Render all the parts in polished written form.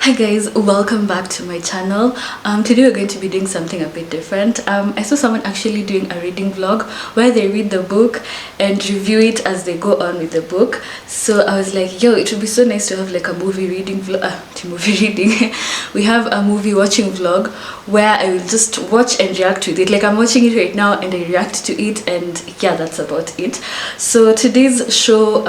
Hi guys, welcome back to my channel. Today we're going to be doing something a bit different. I saw someone actually doing a reading vlog where they read the book and review it as they go on with the book. So I was like, yo, it would be so nice to have like a movie reading vlog. We have a movie watching vlog where I will just watch and react to it. Like I'm watching it right now and I react to it, and yeah, that's about it. So today's show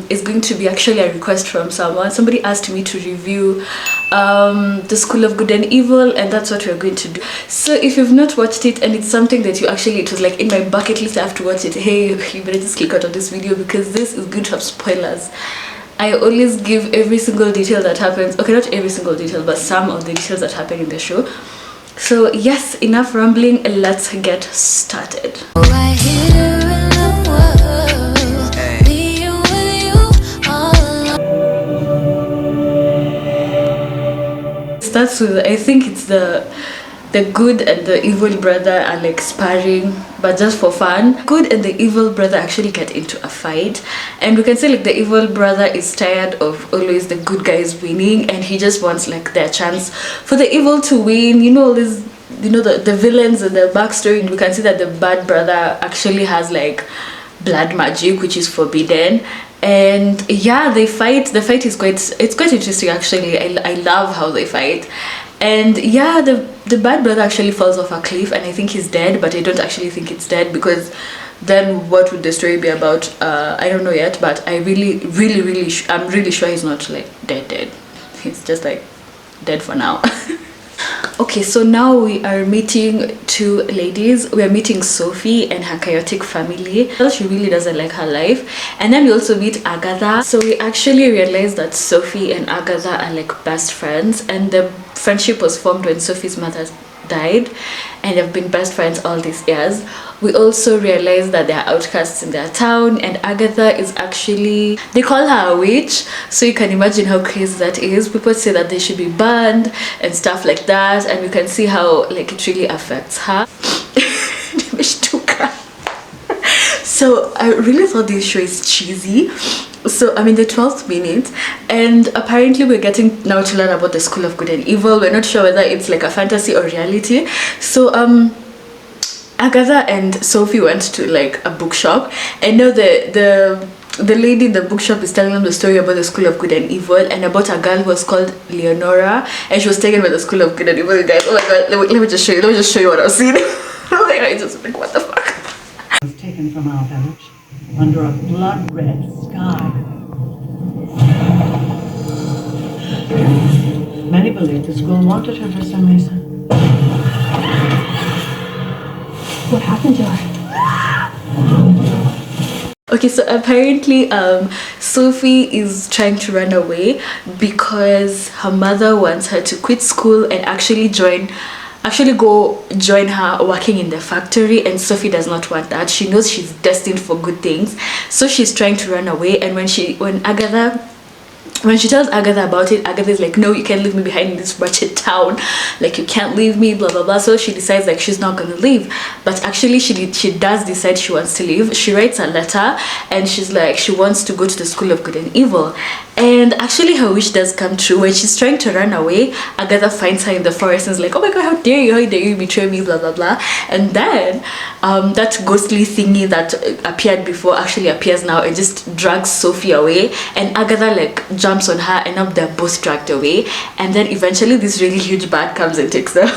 is going to be actually a request from someone. Somebody asked me to review the School of Good and Evil, and that's what we're going to do. So if you've not watched it and it's something that it was like in my bucket list, I have to watch it, hey, you better just click out of this video because this is going to have spoilers. I always give every single detail that happens. Okay, not every single detail, but some of the details that happen in the show. So yes, enough rambling, let's get started. Right here in the world, being with you all alone. Starts with, I think it's the good and the evil brother are like sparring, but just for fun. Good and the evil brother actually get into a fight, and we can say like the evil brother is tired of always the good guys winning, and he just wants like their chance for the evil to win. You know, all this, you know, the villains and the backstory. And we can see that the bad brother actually has like blood magic, which is forbidden. And yeah, they fight. The fight is quite interesting actually. I love how they fight. And yeah, the bad brother actually falls off a cliff, and I think he's dead, but I don't actually think it's dead, because then what would the story be about? I don't know yet, but I I'm really sure he's not like dead. He's just like dead for now. Okay, so now we are meeting two ladies. We are meeting Sophie and her chaotic family. She really doesn't like her life. And then we also meet Agatha. So we actually realized that Sophie and Agatha are like best friends, and the friendship was formed when Sophie's mother died, and they've been best friends all these years. We also realized that they are outcasts in their town, and Agatha is actually, they call her a witch, so you can imagine how crazy that is. People say that they should be banned and stuff like that, and we can see how like it really affects her. So I really thought this show is cheesy. So I'm in the 12th minute, and apparently we're getting now to learn about the School of Good and Evil. We're not sure whether it's like a fantasy or reality. So Agatha and Sophie went to like a bookshop, and now the lady in the bookshop is telling them the story about the School of Good and Evil, and about a girl who was called Leonora, and she was taken by the School of Good and Evil. Guys, oh my god, let me just show you what I've seen. I just like, what the fuck. Was taken from our village under a blood-red sky. Many believe the school wanted her for some reason. What happened to her? Okay, so apparently Sophie is trying to run away because her mother wants her to quit school and actually go join her working in the factory, and Sophie does not want that. She knows she's destined for good things, so she's trying to run away. And when she tells Agatha about it, Agatha is like, no, you can't leave me behind in this wretched town, like you can't leave me, blah blah blah. So she decides like she's not gonna leave, but actually she does decide she wants to leave. She writes a letter, and she's like, she wants to go to the School of Good and Evil. And actually her wish does come true. When she's trying to run away, Agatha finds her in the forest and is like, oh my god, how dare you betray me, blah blah blah. And then that ghostly thingy that appeared before actually appears now and just drags Sophie away, and Agatha like jumps on her, and now they're both dragged away. And then eventually this really huge bad comes and takes them.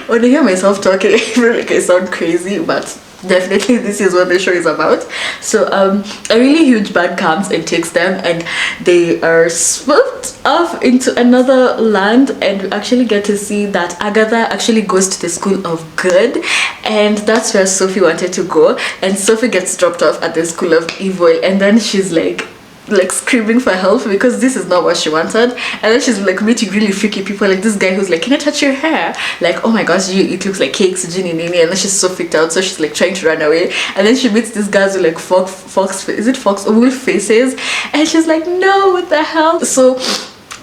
When I hear myself talking, I feel like I sound crazy, but definitely this is what the show is about. So a really huge bad comes and takes them, and they are swept off into another land, and we actually get to see that Agatha actually goes to the School of Good, and that's where Sophie wanted to go. And Sophie gets dropped off at the School of Evil, and then she's like screaming for help because this is not what she wanted. And then she's like meeting really freaky people, like this guy who's like, can I touch your hair? Like, oh my gosh, it looks like cakes, Ginny Nini. And then she's so freaked out, so she's like trying to run away. And then she meets these guys with like fox or wolf faces, and she's like, no, what the hell? So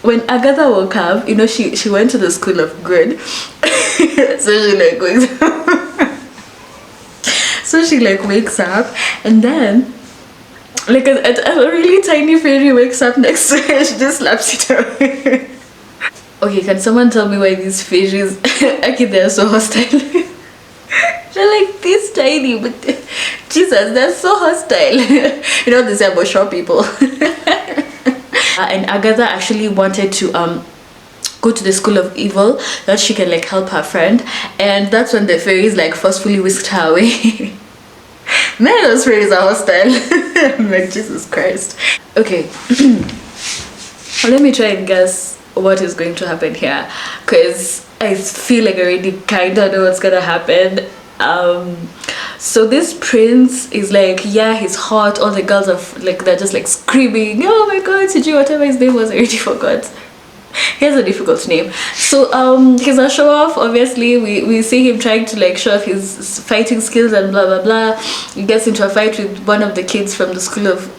when Agatha woke up, you know, she went to the School of Good. So she like goes so she like wakes up, and then like a really tiny fairy wakes up next to her and she just slaps it away. Okay, can someone tell me why these fishes okay, they're so hostile? They're like this tiny, but Jesus, they're so hostile. You know, they say about short people. And Agatha actually wanted to go to the school of evil that she can like help her friend, and that's when the fairies like forcefully whisked her away. Man, those fairies are hostile. I'm like, Jesus Christ. Okay. Let me try and guess what is going to happen here, because I feel like I already kind of know what's gonna happen. So this prince is like, yeah, he's hot, all the girls are like, they're just like screaming, oh my god, CG, whatever his name was, I already forgot. He has a difficult name. So he's a show off. Obviously we see him trying to like show off his fighting skills and blah blah blah. He gets into a fight with one of the kids from the school of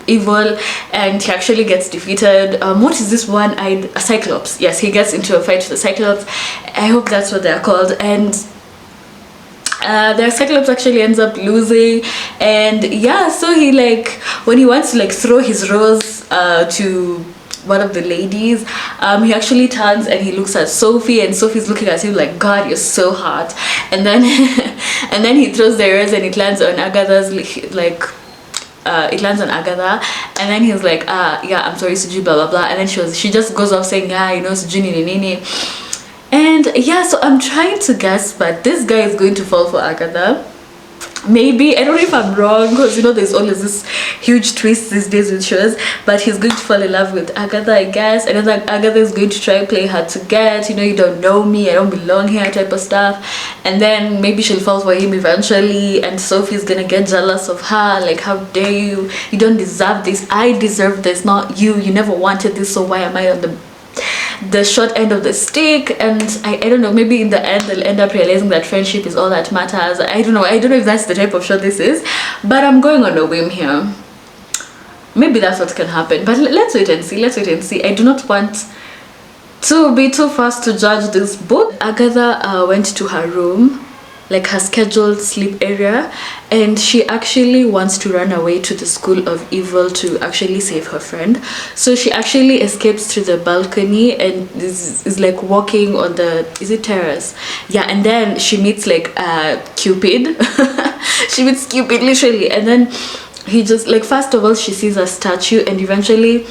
evil, and he actually gets defeated. What is this one-eyed, a cyclops? Yes, he gets into a fight with the cyclops. I hope that's what they're called. And the cyclops actually ends up losing, and yeah, so he like, when he wants to like throw his rose to one of the ladies, he actually turns and he looks at Sophie, and Sophie's looking at him like, God, you're so hot. And then and then he throws the rose and it lands on Agatha's like it lands on Agatha, and then he's like, yeah, I'm sorry Suji, blah blah blah. And then she just goes off saying, yeah, you know, Suji nini. And yeah, so I'm trying to guess, but this guy is going to fall for Agatha. Maybe, I don't know if I'm wrong, because you know there's always this huge twist these days with shows, but he's going to fall in love with Agatha, I guess. And then Agatha is going to try and play hard to get, you know, you don't know me, I don't belong here type of stuff. And then maybe she'll fall for him eventually, and Sophie's gonna get jealous of her, like, how dare you, you don't deserve this, I deserve this, not you, you never wanted this, so why am I on the short end of the stick? And I don't know, maybe in the end they'll end up realizing that friendship is all that matters. I don't know if that's the type of show this is, but I'm going on a whim here. Maybe that's what can happen, but let's wait and see. I do not want to be too fast to judge this book. Agatha went to her room, like her scheduled sleep area, and she actually wants to run away to the school of evil to actually save her friend. So she actually escapes through the balcony and is like walking on the, is it terrace? Yeah, and then she meets like Cupid. She meets Cupid literally, and then he just like, first of all she sees a statue, and eventually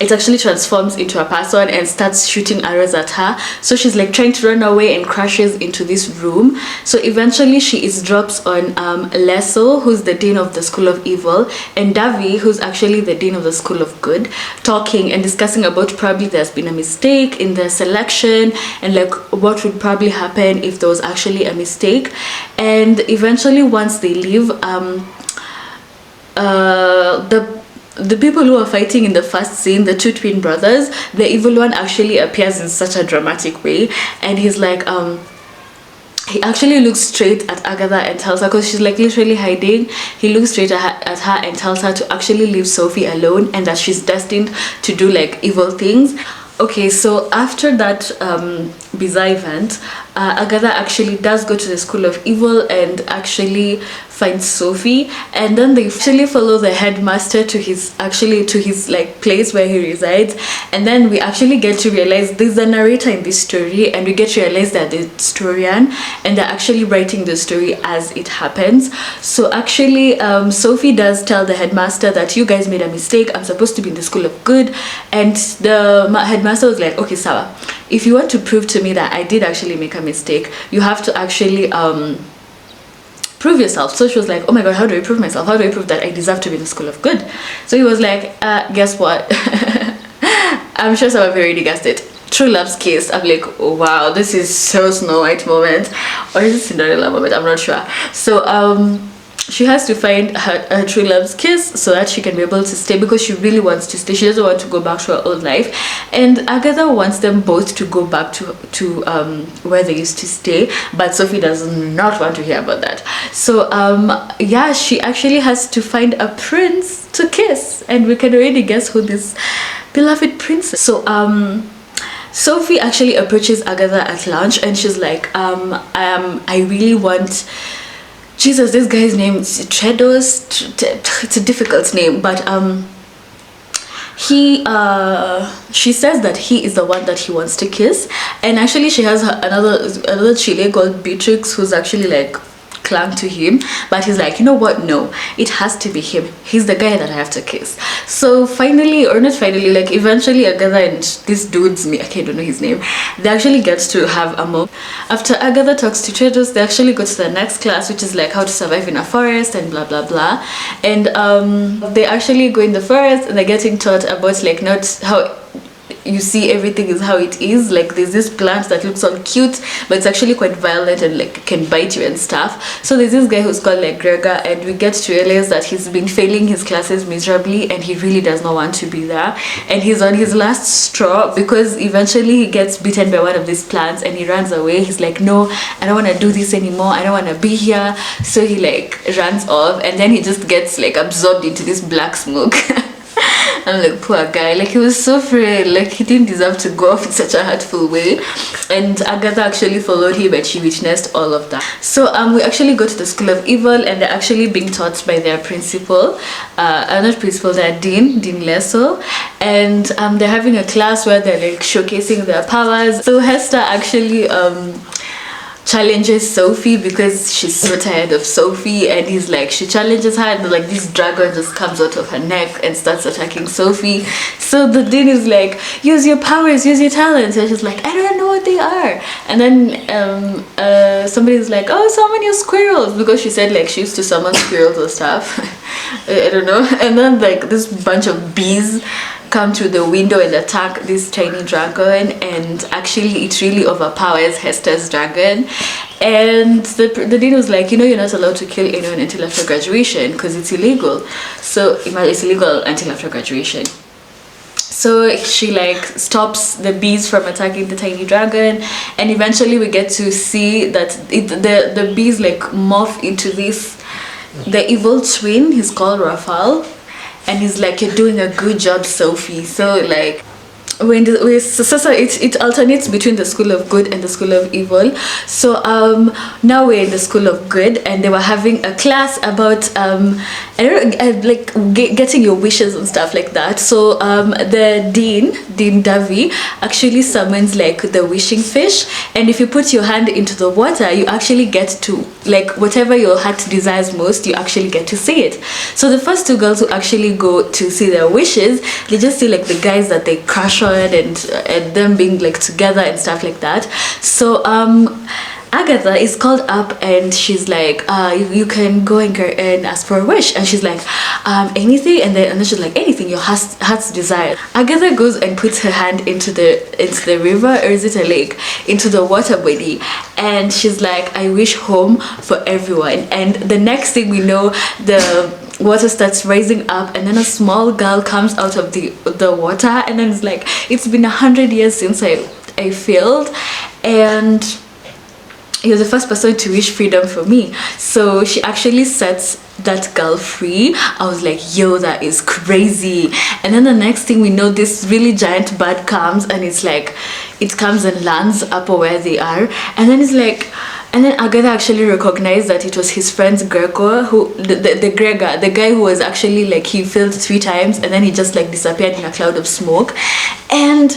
it actually transforms into a person and starts shooting arrows at her. So she's like trying to run away and crashes into this room. So eventually she is drops on Leso, who's the dean of the school of evil, and Davi, who's actually the dean of the school of good, talking and discussing about probably there's been a mistake in the selection, and like what would probably happen if there was actually a mistake. And eventually once they leave, the people who are fighting in the first scene, the two twin brothers, the evil one actually appears in such a dramatic way, and he's like, he actually looks straight at Agatha and tells her, because she's like literally hiding, he looks straight at her and tells her to actually leave Sophie alone, and that she's destined to do like evil things. Okay, so after that bizarre event, Agatha actually does go to the school of evil and actually finds Sophie, and then they actually follow the headmaster to his like place where he resides. And then we actually get to realize there's a narrator in this story, and we get to realize that the historian, and they're actually writing the story as it happens. So actually Sophie does tell the headmaster that you guys made a mistake, I'm supposed to be in the school of good. And the headmaster was like, okay, Sawa, if you want to prove to me that I did actually make a mistake, you have to actually prove yourself. So she was like, oh my god, how do I prove myself? How do I prove that I deserve to be in the school of good? So he was like, guess what? I'm sure some of you already guessed it. True love's kiss. I'm like, oh wow, this is so Snow White moment, or is it Cinderella moment? I'm not sure. So she has to find her true love's kiss so that she can be able to stay, because she really wants to stay. She doesn't want to go back to her old life, and Agatha wants them both to go back to where they used to stay, but Sophie does not want to hear about that. So yeah, she actually has to find a prince to kiss, and we can already guess who this beloved prince is. So Sophie actually approaches Agatha at lunch, and she's like, I really want, Jesus, this guy's name is Tredos. It's a difficult name, but she says that he is the one that he wants to kiss, and actually she has another chile called Beatrix, who's actually like clung to him, but he's like, you know what, no, it has to be him. He's the guy that I have to kiss. So finally, or not finally, like eventually Agatha and this dude's me, okay, I don't know his name, they actually get to have a moment. After Agatha talks to Trados, they actually go to the next class, which is like how to survive in a forest and blah blah blah. And they actually go in the forest and they're getting taught about like not how you see everything is how it is. Like there's this plant that looks all cute, but it's actually quite violent and like can bite you and stuff. So there's this guy who's called like Gregor, and we get to realize that he's been failing his classes miserably and he really does not want to be there, and he's on his last straw because eventually he gets bitten by one of these plants and he runs away. He's like, no, I don't want to do this anymore, I don't want to be here. So he like runs off, and then he just gets like absorbed into this black smoke. I'm like, poor guy, like he was so frail, like he didn't deserve to go off in such a hurtful way. And Agatha actually followed him and she witnessed all of that. So we actually go to the School of Evil, and they're actually being taught by their principal, not principal, their Dean Leso, and they're having a class where they're like showcasing their powers. So Hester actually challenges Sophie because she's so tired of Sophie, and he's like, she challenges her and like this dragon just comes out of her neck and starts attacking Sophie. So the dean is like, use your powers, use your talents, and she's like, I don't know what they are. And then somebody's like, oh, summon your squirrels, because she said like she used to summon squirrels or stuff. I don't know. And then like this bunch of bees come through the window and attack this tiny dragon, and actually it really overpowers Hester's dragon. And the dean was like, you know, you're not allowed to kill anyone until after graduation because it's illegal. So it's illegal until after graduation. So she like stops the bees from attacking the tiny dragon, and eventually we get to see that the bees like morph into the evil twin. He's called Raphael, and he's like, you're doing a good job, Sophie. So like it alternates between the School of Good and the School of Evil. So now we're in the School of Good, and they were having a class about getting your wishes and stuff like that. So the Dean Davy actually summons like the wishing fish, and if you put your hand into the water, you actually get to like whatever your heart desires most, you actually get to see it. So the first two girls who actually go to see their wishes, they just see like the guys that they crush on and them being like together and stuff like that. So Agatha is called up, and she's like, you can go and ask for a wish. And she's like, anything? And then she's like, anything your heart's desire. Agatha goes and puts her hand into the river, or is it a lake, into the water body, and she's like, I wish home for everyone. And the next thing we know, the water starts rising up, and then a small girl comes out of the water, and then it's like, it's been 100 years since I failed, and you're the first person to wish freedom for me. So she actually sets that girl free. I was like, yo, that is crazy. And then the next thing we know, this really giant bird comes, and it's like, it comes and lands up where they are, and then it's like, and then Agatha actually recognized that it was his friend Gregor, who the Gregor, the guy who was actually like, he failed 3 times and then he just like disappeared in a cloud of smoke. And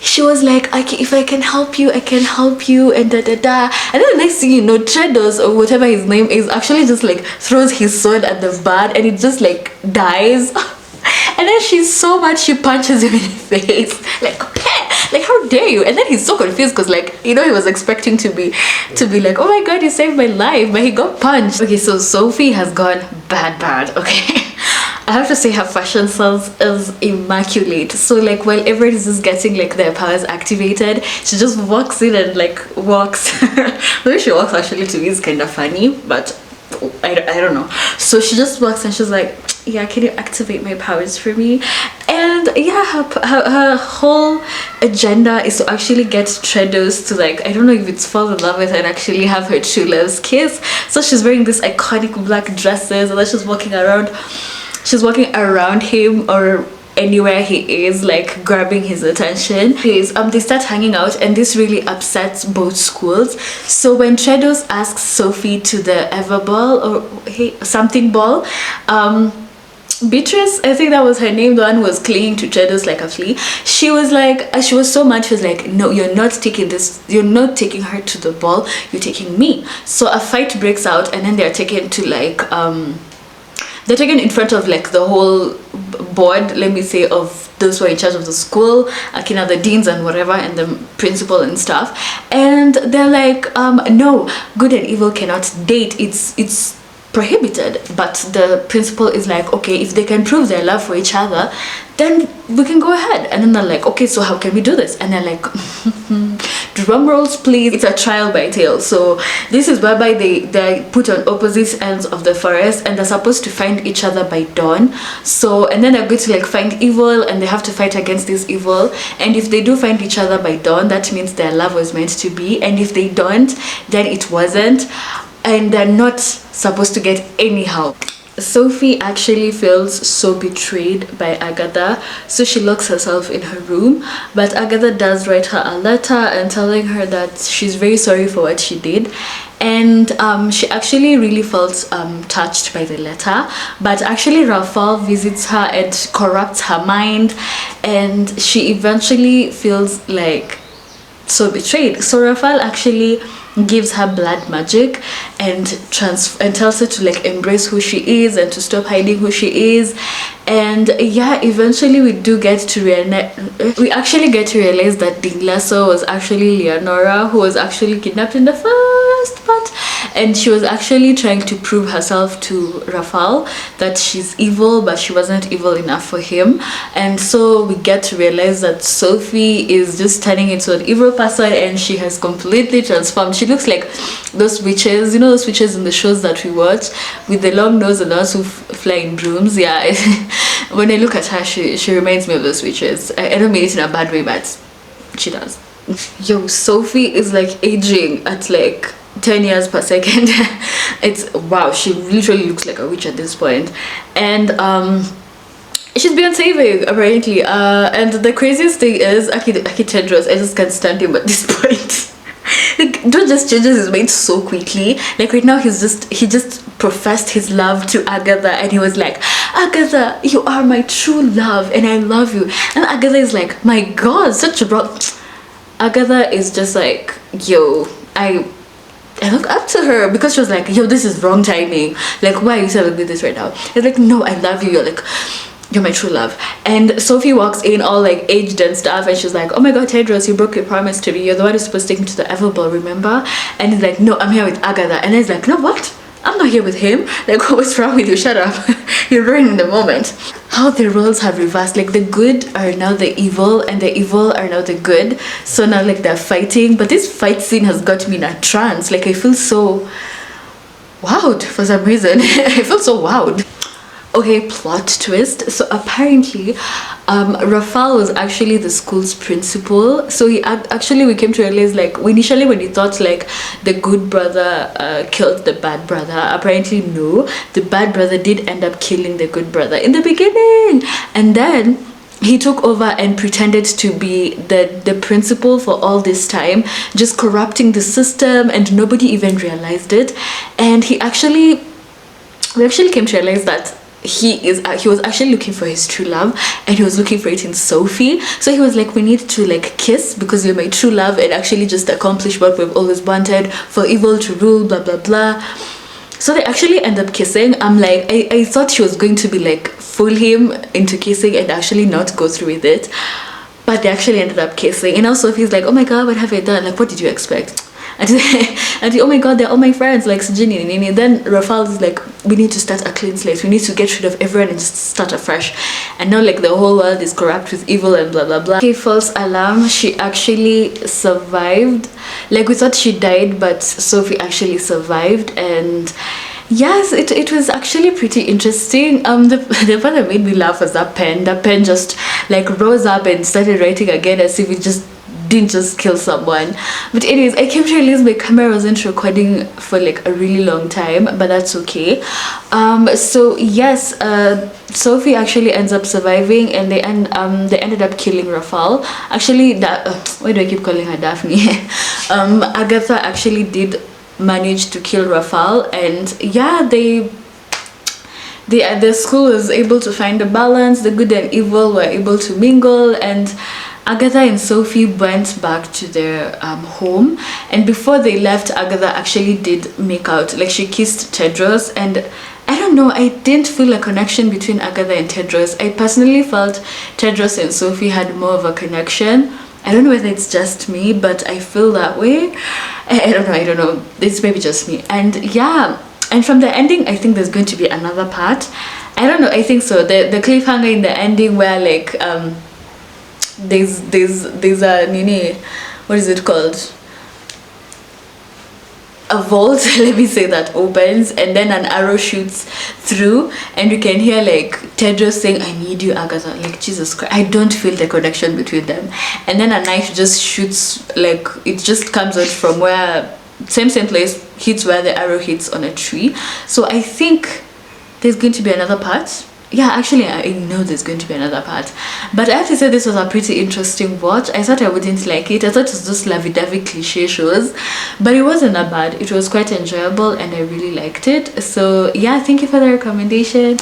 she was like, if I can help you, I can help you, and da da da. And then the next thing you know, Tredos, or whatever his name is, actually just like throws his sword at the bird, and it just like dies. And then she's so mad, she punches him in the face, like, like, how dare you? And then he's so confused because, like, you know, he was expecting to be like, oh my god, you saved my life, but he got punched. Okay, so Sophie has gone bad, okay. I have to say her fashion sense is immaculate. So like, while everyone is just getting like their powers activated, she just walks in and like walks. The way she walks actually to me is kind of funny, but I don't know. So she just walks and she's like, yeah, can you activate my powers for me? And yeah, her whole agenda is to actually get Tredos to, like, I don't know if it's fall in love with her and actually have her true love's kiss. So she's wearing these iconic black dresses, and then she's walking around him or anywhere he is, like grabbing his attention. They start hanging out, and this really upsets both schools. So when Tredos asks Sophie to the Ever Ball or something ball, Beatrice, I think that was her name, the one who was clinging to Chedos like a flea. She was like, she was so mad. She was like, no, you're not taking this, you're not taking her to the ball, you're taking me. So a fight breaks out, and then they're taken to like they're taken in front of like the whole board, let me say, of those who are in charge of the school, Akina, the deans and whatever, and the principal and stuff. And they're like, no, good and evil cannot date, it's prohibited. But the principal is like, okay, if they can prove their love for each other, then we can go ahead. And then they're like, okay, so how can we do this? And they're like, drum rolls please. It's a trial by tale. So this is whereby they put on opposite ends of the forest, and they're supposed to find each other by dawn. So, and then they're going to like find evil, and they have to fight against this evil. And if they do find each other by dawn, that means their love was meant to be. And if they don't, then it wasn't, and they're not supposed to get anyhow. Sophie actually feels so betrayed by Agatha, so she locks herself in her room. But Agatha does write her a letter and telling her that she's very sorry for what she did, and she actually really felt touched by the letter. But actually Rafal visits her and corrupts her mind, and she eventually feels like so betrayed. So Rafal actually gives her blood magic and tells her to like embrace who she is and to stop hiding who she is. And yeah, eventually we actually get to realize that Dinglaso was actually Leonora, who was actually kidnapped in the first part, and she was actually trying to prove herself to Rafal that she's evil, but she wasn't evil enough for him. And so we get to realize that Sophie is just turning into an evil person, and she has completely transformed. She looks like those witches, you know, those witches in the shows that we watch with the long nose and those who fly in brooms. Yeah. When I look at her, she reminds me of those witches. I don't mean it in a bad way, but she does. Yo, Sophie is like aging at like 10 years per second. It's wow, she literally looks like a witch at this point. And she's been saving apparently. And the craziest thing is Aki Tedros, I just can't stand him at this point. Like, don't just changes his mind so quickly. Like right now he just professed his love to Agatha, and he was like, Agatha, you are my true love and I love you. And Agatha is like, my god, such a bro. Agatha is just like, yo, I look up to her, because she was like, yo, this is wrong timing, like why are you telling me this right now? It's like, no, I love you, you're my true love. And Sophie walks in all like aged and stuff, and she's like, oh my god, Tedros, you broke your promise to me, you're the one who's supposed to take me to the Everball, remember? And he's like, no, I'm here with Agatha. And he's like, no, what? I'm not here with him. Like, what's wrong with you? Shut up. You're ruining the moment. How the roles have reversed. Like the good are now the evil, and the evil are now the good. So now like they're fighting, but this fight scene has got me in a trance. Like I feel so wowed for some reason. I feel so wowed. Okay, plot twist. So apparently Rafal was actually the school's principal. So he actually, we came to realize, like initially when he thought like the good brother killed the bad brother, apparently no, the bad brother did end up killing the good brother in the beginning. And then he took over and pretended to be the principal for all this time, just corrupting the system, and nobody even realized it. And we actually came to realize that he was actually looking for his true love, and he was looking for it in Sophie. So he was like, we need to like kiss because you're my true love, and actually just accomplish what we've always wanted, for evil to rule, blah blah blah. So they actually end up kissing. I'm like, I thought she was going to be like fool him into kissing and actually not go through with it, but they actually ended up kissing. And now Sophie's like, oh my god, what have I done? Like, what did you expect? And oh my god, they're all my friends, like Sujini and Nini. Then Rafal is like, we need to start a clean slate, we need to get rid of everyone and just start afresh. And now like the whole world is corrupt with evil and blah blah blah. Okay, false alarm, she actually survived. Like we thought she died, but Sophie actually survived. And yes, it was actually pretty interesting. The part that made me laugh was that pen just like rose up and started writing again as if it just didn't just kill someone. But anyways, I came to realize my camera wasn't recording for like a really long time, but that's okay. So yes, Sophie actually ends up surviving, and they ended up killing Rafal. Actually, why do I keep calling her Daphne? Agatha actually did manage to kill Rafal, and yeah, they the school was able to find a balance. The good and evil were able to mingle, and Agatha and Sophie went back to their home. And before they left, Agatha actually did make out, like she kissed Tedros. And I don't know, I didn't feel a connection between Agatha and Tedros. I personally felt Tedros and Sophie had more of a connection. I don't know whether it's just me, but I feel that way. I don't know, it's maybe just me. And yeah, and from the ending, I think there's going to be another part. I don't know, I think so. The cliffhanger in the ending where like there's a nini, what is it called, a vault, let me say, that opens, and then an arrow shoots through, and you can hear like Tedros saying, "I need you, Agatha." Like, Jesus Christ, I don't feel the connection between them. And then a knife just shoots, like it just comes out from where same place, hits where the arrow hits on a tree. So I think there's going to be another part. Yeah, actually I know there's going to be another part, but I have to say this was a pretty interesting watch. I thought I wouldn't like it. I thought it was just lovey-dovey cliche shows, but it wasn't that bad. It was quite enjoyable and I really liked it. So yeah, thank you for the recommendation,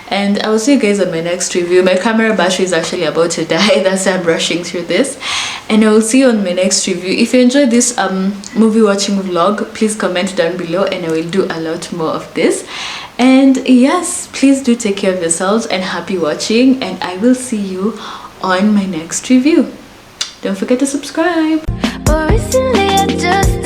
and I will see you guys on my next review. My camera battery is actually about to die, that's why I'm rushing through this, and I will see you on my next review. If you enjoyed this movie watching vlog, please comment down below and I will do a lot more of this. And yes, please do take care of yourselves and happy watching, and I will see you on my next review. Don't forget to subscribe. But recently I just